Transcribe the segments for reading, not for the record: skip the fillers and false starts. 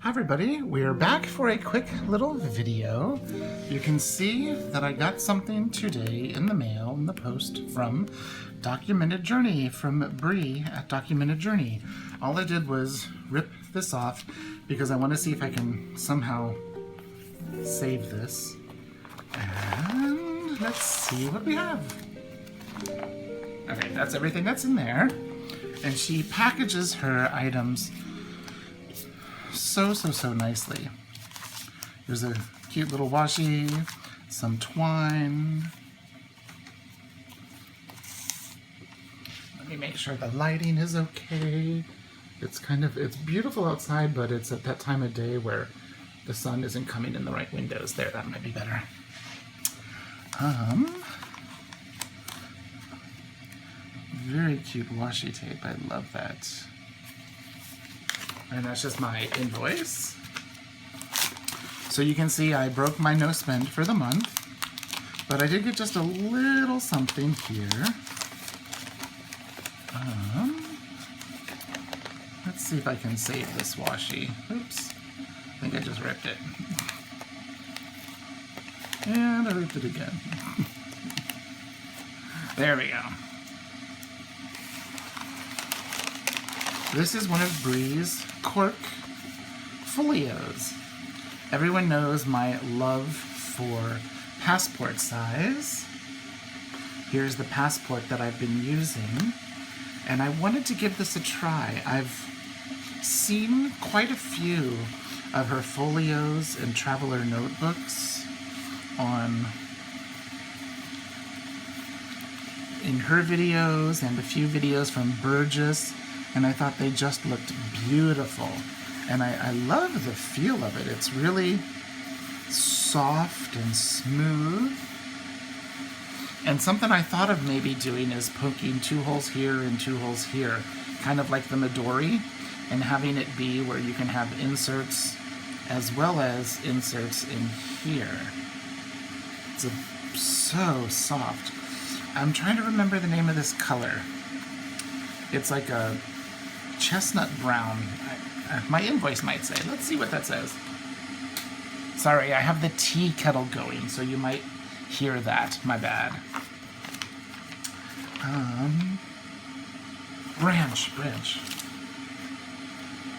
Hi everybody, we're back for a quick little video. You can see that I got something today in the mail, in the post, from Documented Journey, from Bree at Documented Journey. All I did was rip this off because I want to see if I can somehow save this. And let's see what we have. Okay, that's everything that's in there. And she packages her items so nicely. There's a cute little washi, some twine. Let me make sure the lighting is okay. It's beautiful outside, but it's at that time of day where the sun isn't coming in the right windows. There, that might be better. Very cute washi tape. I love that. And that's just my invoice. So you can see I broke my no spend for the month, but I did get just a little something here. Let's see if I can save this washi. Oops, I think I just ripped it. And I ripped it again. There we go. This is one of Bree's cork folios. Everyone knows my love for passport size. Here's the passport that I've been using, and I wanted to give this a try. I've seen quite a few of her folios and traveler notebooks in her videos and a few videos from Burgess, and I thought they just looked beautiful. And I love the feel of it. It's really soft and smooth. And something I thought of maybe doing is poking 2 holes here and 2 holes here, kind of like the Midori, and having it be where you can have inserts as well as inserts in here. It's so soft. I'm trying to remember the name of this color. It's like a chestnut brown. My invoice might say. Let's see what that says. Sorry, I have the tea kettle going, so you might hear that. My bad. Branch.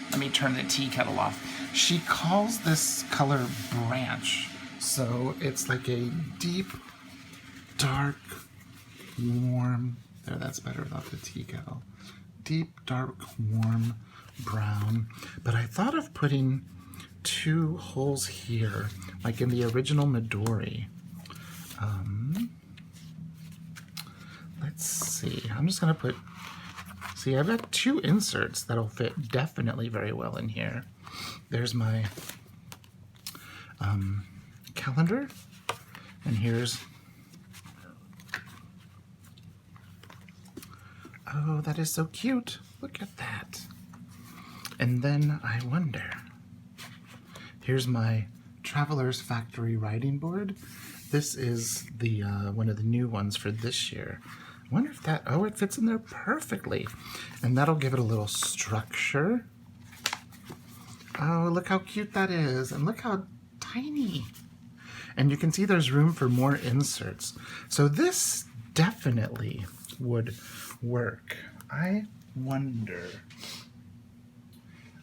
Let me turn the tea kettle off. She calls this color branch. So it's like a deep, dark, warm, there, that's better without the tea kettle. Deep, dark, warm brown. But I thought of putting 2 holes here, like in the original Midori. Let's see. I'm just going to put... See, I've got 2 inserts that'll fit definitely very well in here. There's my calendar. And here's... Oh, that is so cute. Look at that. And then I wonder... Here's my Traveler's Factory writing board. This is the one of the new ones for this year. I wonder if that... Oh, it fits in there perfectly. And that'll give it a little structure. Oh, look how cute that is. And look how tiny. And you can see there's room for more inserts. So this definitely would work. I wonder...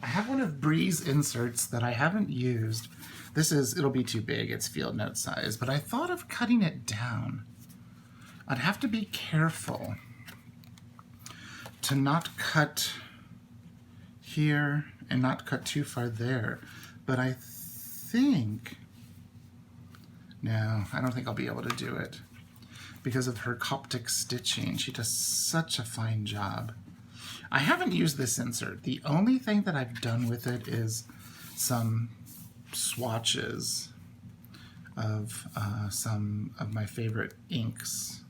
I have one of Bree's inserts that I haven't used. It'll be too big, it's field note size, but I thought of cutting it down. I'd have to be careful to not cut here and not cut too far there, but I think, no, I don't think I'll be able to do it because of her Coptic stitching. She does such a fine job. I haven't used this insert. The only thing that I've done with it is some swatches of some of my favorite inks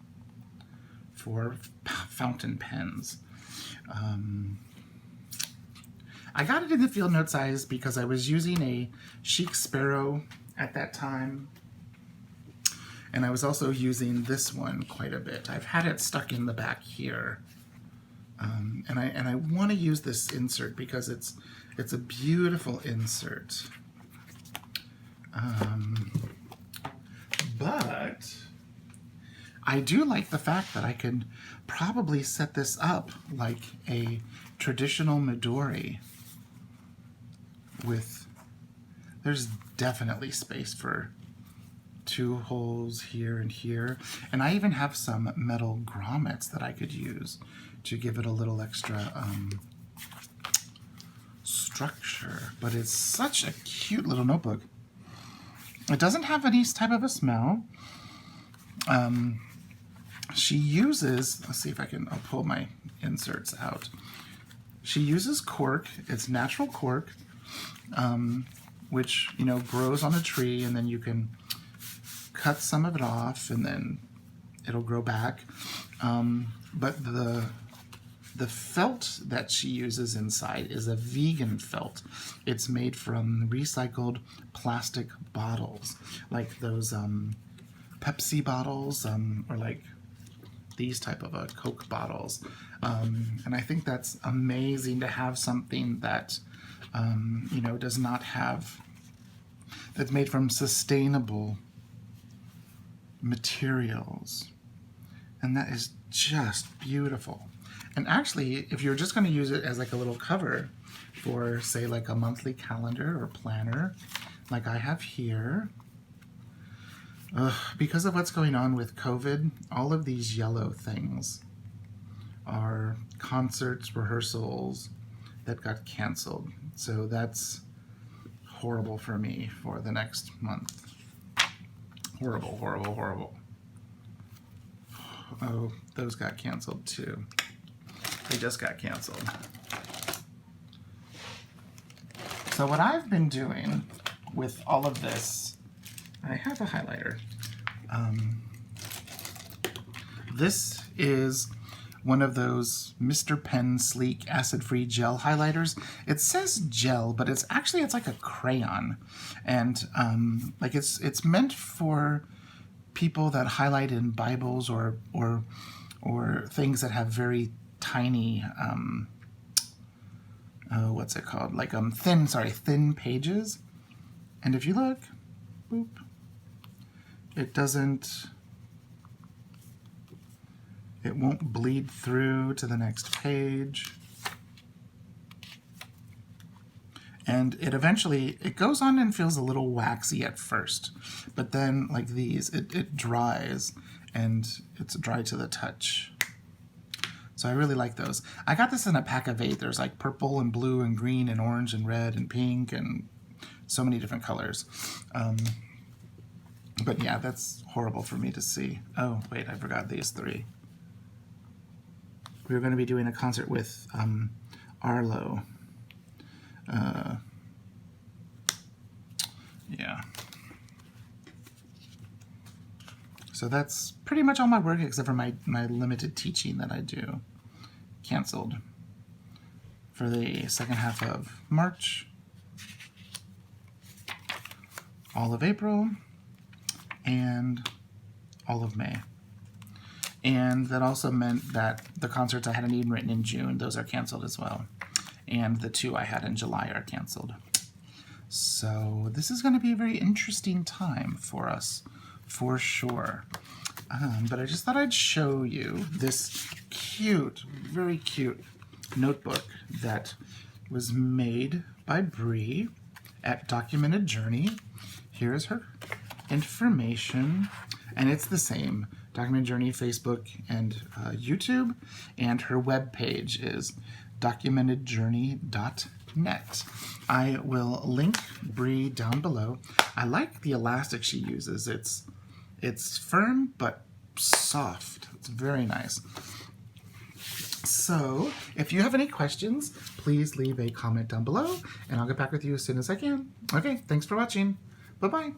for fountain pens. I got it in the field note size because I was using a Chic Sparrow at that time. And I was also using this one quite a bit. I've had it stuck in the back here. And I want to use this insert because it's a beautiful insert. But I do like the fact that I can probably set this up like a traditional Midori with, there's definitely space for 2 holes here and here. And I even have some metal grommets that I could use to give it a little extra structure. But it's such a cute little notebook. It doesn't have any type of a smell. She uses, let's see if I'll pull my inserts out. She uses cork. It's natural cork, which, you know, grows on a tree, and then you can cut some of it off and then it'll grow back. But the felt that she uses inside is a vegan felt. It's made from recycled plastic bottles, like those Pepsi bottles, or like these type of Coke bottles. And I think that's amazing to have something that, you know, does not have, that's made from sustainable materials. And that is just beautiful. And actually, if you're just going to use it as like a little cover for, say, like a monthly calendar or planner, like I have here, because of what's going on with COVID, all of these yellow things are concerts, rehearsals that got canceled. So that's horrible for me for the next month. Horrible, horrible, horrible. Oh, those got canceled too. They just got canceled. So what I've been doing with all of this, I have a highlighter. This is one of those Mr. Pen Sleek acid-free gel highlighters. It says gel, but it's like a crayon, and like it's meant for people that highlight in Bibles or things that have very tiny what's it called? Like thin pages. And if you look, boop, it won't bleed through to the next page. And it goes on and feels a little waxy at first, but then like these, it dries and it's dry to the touch. So I really like those. I got this in a pack of 8. There's like purple and blue and green and orange and red and pink and so many different colors. But yeah, that's horrible for me to see. Oh, wait, I forgot these 3. We were going to be doing a concert with Arlo. Yeah. So that's pretty much all my work except for my limited teaching that I do. Canceled for the second half of March, all of April, and all of May. And that also meant that the concerts I hadn't even written in June, those are canceled as well. And the 2 I had in July are canceled. So this is going to be a very interesting time for us, for sure. But I just thought I'd show you this cute, very cute notebook that was made by Bree at Documented Journey. Here's her information, and it's the same. Documented Journey, Facebook, and YouTube, and her webpage is documentedjourney.net. I will link Bree down below. I like the elastic she uses. It's firm but soft. It's very nice. So if you have any questions, please leave a comment down below, and I'll get back with you as soon as I can. Okay, thanks for watching. Bye-bye.